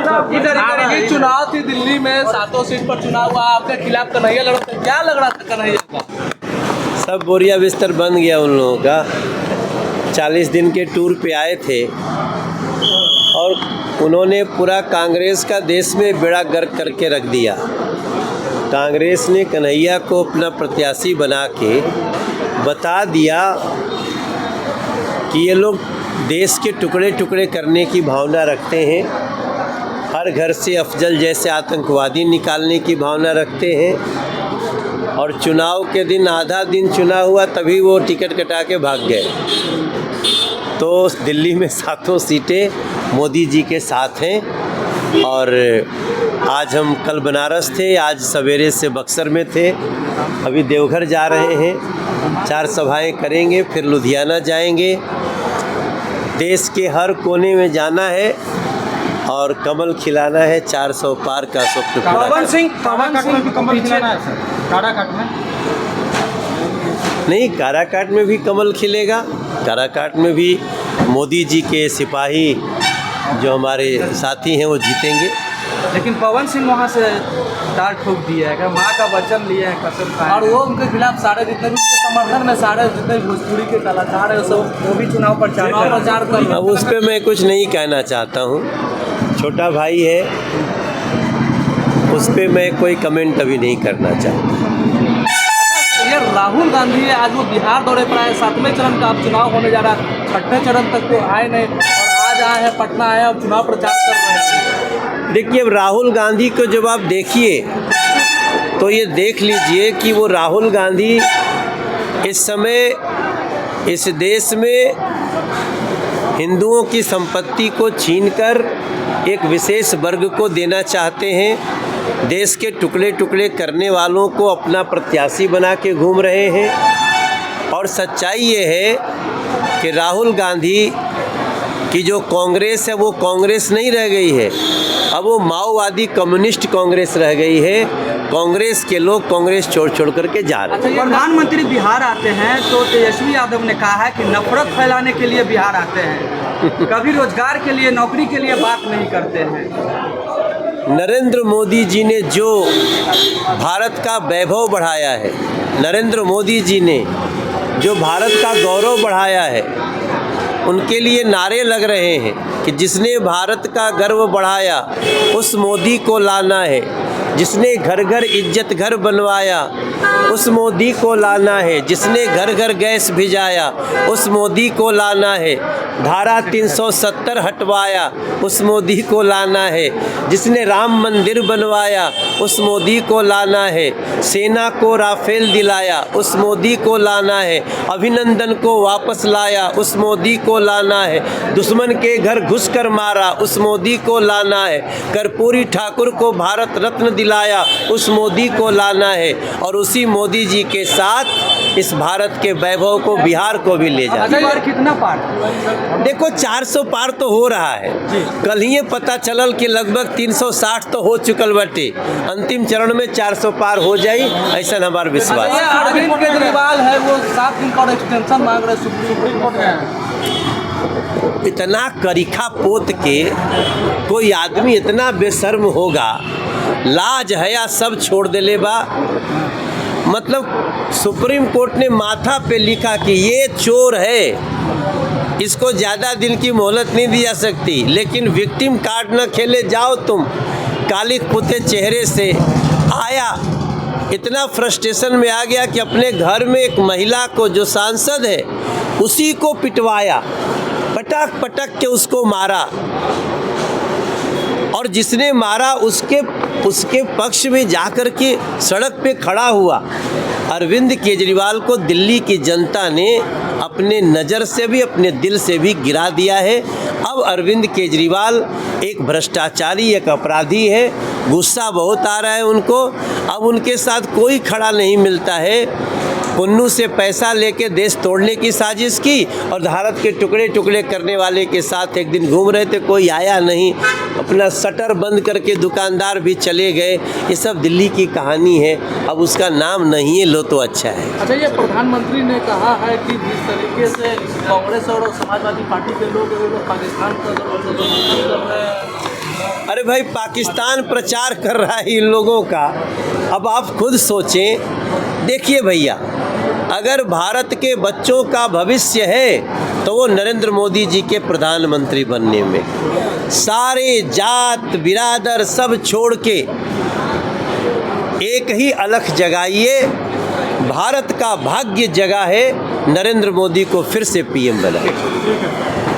चुनाव थी दिल्ली में, 7 सीट पर चुनाव हुआ, आपके खिलाफ कन्हैया लड़ा, क्या लग रहा था कन्हैया का? सब बोरिया बिस्तर बन गया उन लोगों का। 40 दिन के टूर पे आए थे और उन्होंने पूरा कांग्रेस का देश में बेड़ा गर्क करके रख दिया। कांग्रेस ने कन्हैया को अपना प्रत्याशी बना के बता दिया कि ये लोग देश के टुकड़े टुकड़े करने की भावना रखते हैं, हर घर से अफजल जैसे आतंकवादी निकालने की भावना रखते हैं, और चुनाव के दिन आधा दिन चुनाव हुआ तभी वो टिकट कटा के भाग गए। तो दिल्ली में 7 सीटें मोदी जी के साथ हैं। और आज हम कल बनारस थे, आज सवेरे से बक्सर में थे, अभी देवघर जा रहे हैं, 4 सभाएं करेंगे, फिर लुधियाना जाएंगे। देश के हर कोने में जाना है और कमल खिलाना है, 400 पार का स्वप्न पूरा। पवन सिंह भी कमल खिलाना है सर, काराकाट में नहीं, काराकाट में भी कमल खिलेगा। काराकाट में भी मोदी जी के सिपाही जो हमारे साथी हैं वो जीतेंगे। लेकिन पवन सिंह वहाँ से दाल ठोक दिया है, माँ का वचन लिया है, कसम खाया, और वो उनके खिलाफ सारे जितने भी उनके समर्थन में सारे जितने भोजपुरी के कलाकार है सब वो भी चुनाव प्रचार कर रहे हैं। अब उस पर मैं कुछ नहीं कहना चाहता हूँ, छोटा भाई है, उस पर मैं कोई कमेंट अभी नहीं करना चाहता। ये राहुल गांधी है, आज वो बिहार दौरे पर आए, 7वें चरण का अब चुनाव होने जा रहा है, 6ठे चरण तक तो आए नहीं और आज आए हैं, पटना आए और चुनाव प्रचार कर रहे हैं। देखिए, अब राहुल गांधी को जब आप देखिए तो ये देख लीजिए कि वो राहुल गांधी इस समय इस देश में हिंदुओं की संपत्ति को छीनकर एक विशेष वर्ग को देना चाहते हैं। देश के टुकड़े टुकड़े करने वालों को अपना प्रत्याशी बना के घूम रहे हैं। और सच्चाई ये है कि राहुल गांधी की जो कांग्रेस है वो कांग्रेस नहीं रह गई है, अब वो माओवादी कम्युनिस्ट कांग्रेस रह गई है। कांग्रेस के लोग कांग्रेस छोड़ छोड़ करके जा रहे हैं। प्रधानमंत्री बिहार आते हैं तो तेजस्वी यादव ने कहा है कि नफरत फैलाने के लिए बिहार आते हैं, कभी रोजगार के लिए नौकरी के लिए बात नहीं करते हैं। नरेंद्र मोदी जी ने जो भारत का वैभव बढ़ाया है, नरेंद्र मोदी जी ने जो भारत का गौरव बढ़ाया है, उनके लिए नारे लग रहे हैं कि जिसने भारत का गर्व बढ़ाया उस मोदी को लाना है, जिसने घर घर इज्जत घर बनवाया उस मोदी को लाना है, जिसने घर घर गैस भिजाया उस मोदी को लाना है, धारा 370 हटवाया उस मोदी को लाना है, जिसने राम मंदिर बनवाया उस मोदी को लाना है, सेना को राफेल दिलाया उस मोदी को लाना है, अभिनंदन को वापस लाया उस मोदी को लाना है, दुश्मन के घर घुसकर मारा उस मोदी को लाना है, कर्पूरी ठाकुर को भारत रत्न दिलाया उस मोदी को लाना है, और उसी मोदी जी के साथ इस भारत के वैभव को बिहार को भी ले जाना। कितना पार? देखो, 400 पार तो हो रहा है, कल ही पता चलल कि लगभग 360 तो हो चुकल बटे, अंतिम चरण में 400 पार हो जाई, ऐसा हमारा विश्वास है। अरविंद केजरीवाल है वो 7 दिन का एक्सटेंशन मांग रहे सुप्रीम कोर्ट में। इतना करीखा पोत के कोई आदमी इतना बेशर्म होगा, लाज हया सब छोड़ देले बा। मतलब सुप्रीम कोर्ट ने माथा पे लिखा कि ये चोर है, इसको ज़्यादा दिन की मोहलत नहीं दी जा सकती, लेकिन विक्टिम कार्ड न खेले जाओ तुम। काली पुते चेहरे से आया, इतना फ्रस्ट्रेशन में आ गया कि अपने घर में एक महिला को जो सांसद है उसी को पिटवाया, पटक पटक के उसको मारा, और जिसने मारा उसके पक्ष में जाकर के सड़क पे खड़ा हुआ। अरविंद केजरीवाल को दिल्ली की जनता ने अपने नज़र से भी अपने दिल से भी गिरा दिया है। अब अरविंद केजरीवाल एक भ्रष्टाचारी, एक अपराधी है, गुस्सा बहुत आ रहा है उनको। अब उनके साथ कोई खड़ा नहीं मिलता है। पुन्नू से पैसा लेके देश तोड़ने की साजिश की और भारत के टुकड़े टुकड़े करने वाले के साथ एक दिन घूम रहे थे, कोई आया नहीं, अपना शटर बंद करके दुकानदार भी चले गए। ये सब दिल्ली की कहानी है, अब उसका नाम नहीं है, लो तो अच्छा है। अच्छा, ये प्रधानमंत्री ने कहा है कि जिस तरीके से कांग्रेस और समाजवादी पार्टी के लोग पाकिस्तान का अरे भाई, पाकिस्तान प्रचार कर रहा है इन लोगों का। अब आप खुद सोचें। देखिए भैया, अगर भारत के बच्चों का भविष्य है तो वो नरेंद्र मोदी जी के प्रधानमंत्री बनने में। सारे जात बिरादर सब छोड़ के एक ही अलख जगाइए, भारत का भाग्य जगा है, नरेंद्र मोदी को फिर से पीएम बनाए।